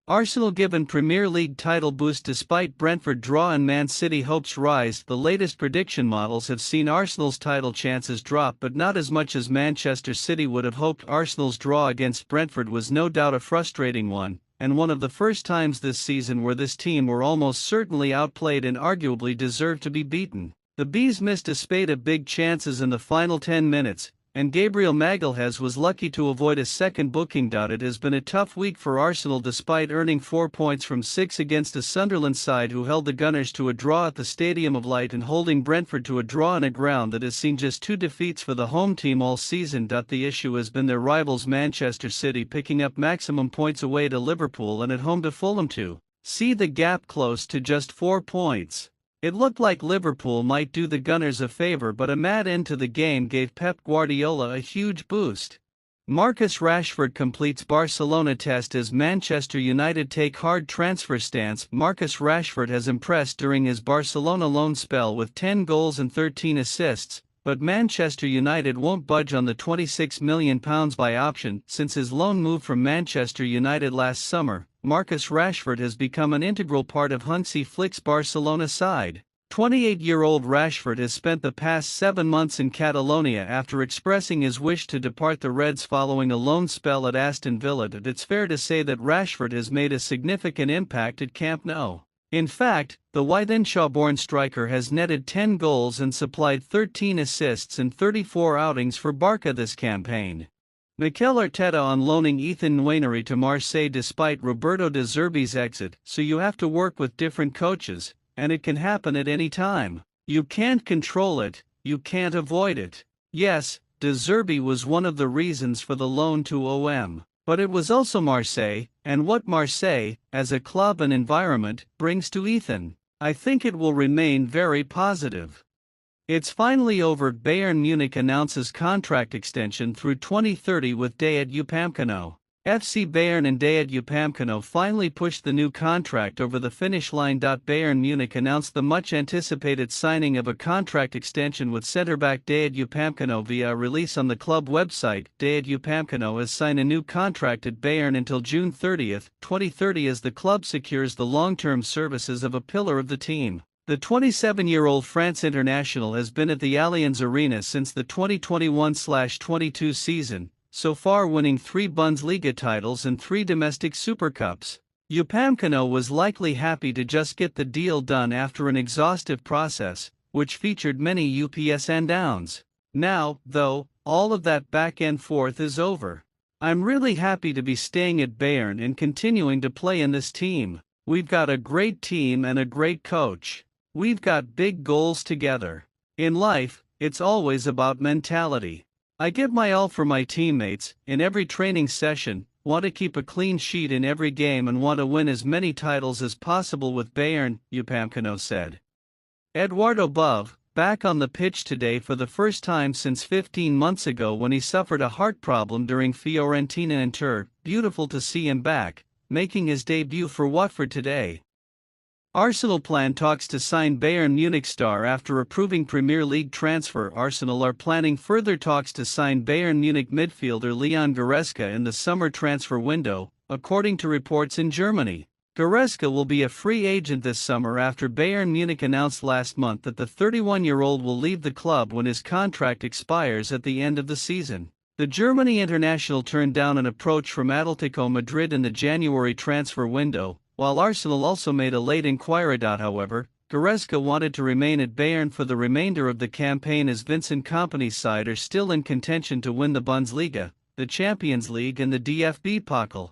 Arsenal given Premier League title boost despite Brentford draw and Man City hopes rise. The latest prediction models have seen Arsenal's title chances drop, but not as much as Manchester City would have hoped. Arsenal's draw against Brentford was no doubt a frustrating one, and one of the first times this season where this team were almost certainly outplayed and arguably deserved to be beaten. The Bees missed a spate of big chances in the final 10 minutes, and Gabriel Magalhaes was lucky to avoid a second booking. It has been a tough week for Arsenal despite earning 4 points from 6 against a Sunderland side who held the Gunners to a draw at the Stadium of Light and holding Brentford to a draw on a ground that has seen just 2 defeats for the home team all season. The issue has been their rivals Manchester City picking up maximum points away to Liverpool and at home to Fulham to see the gap close to just 4 points. It looked like Liverpool might do the Gunners a favor, but a mad end to the game gave Pep Guardiola a huge boost. Marcus Rashford completes Barcelona test as Manchester United take hard transfer stance. Marcus Rashford has impressed during his Barcelona loan spell with 10 goals and 13 assists, but Manchester United won't budge on the £26 million by option. Since his loan move from Manchester United last summer, Marcus Rashford has become an integral part of Hansi Flick's Barcelona side. 28-year-old Rashford has spent the past 7 months in Catalonia after expressing his wish to depart the Reds following a loan spell at Aston Villa. It's fair to say that Rashford has made a significant impact at Camp Nou. In fact, the Wythenshawe-born striker has netted 10 goals and supplied 13 assists in 34 outings for Barca this campaign. Mikel Arteta on loaning Ethan Nwaneri to Marseille despite Roberto De Zerbi's exit. So you have to work with different coaches, and it can happen at any time. You can't control it, you can't avoid it. Yes, De Zerbi was one of the reasons for the loan to OM, but it was also Marseille, and what Marseille, as a club and environment, brings to Ethan. I think it will remain very positive. It's finally over. Bayern Munich announces contract extension through 2030 with Dayot Upamecano. FC Bayern and Dayot Upamecano finally pushed the new contract over the finish line. Bayern Munich announced the much-anticipated signing of a contract extension with centre-back Dayot Upamecano via a release on the club website. Dayot Upamecano has signed a new contract at Bayern until June 30, 2030 as the club secures the long-term services of a pillar of the team. The 27-year-old France international has been at the Allianz Arena since the 2021-22 season, so far winning 3 Bundesliga titles and 3 domestic Super Cups. Upamecano was likely happy to just get the deal done after an exhaustive process, which featured many ups and downs. Now, though, all of that back and forth is over. I'm really happy to be staying at Bayern and continuing to play in this team. We've got a great team and a great coach. We've got big goals together. In life, it's always about mentality. I give my all for my teammates, in every training session, want to keep a clean sheet in every game and want to win as many titles as possible with Bayern, Upamecano said. Eduardo Bove, back on the pitch today for the first time since 15 months ago when he suffered a heart problem during Fiorentina and Inter. Beautiful to see him back, making his debut for Watford today. Arsenal plan talks to sign Bayern Munich star after approving Premier League transfer. Arsenal are planning further talks to sign Bayern Munich midfielder Leon Goretzka in the summer transfer window, according to reports in Germany. Goretzka will be a free agent this summer after Bayern Munich announced last month that the 31-year-old will leave the club when his contract expires at the end of the season. The Germany international turned down an approach from Atletico Madrid in the January transfer window, while Arsenal also made a late inquiry. However, Goretzka wanted to remain at Bayern for the remainder of the campaign as Vincent Kompany's side are still in contention to win the Bundesliga, the Champions League and the DFB Pokal.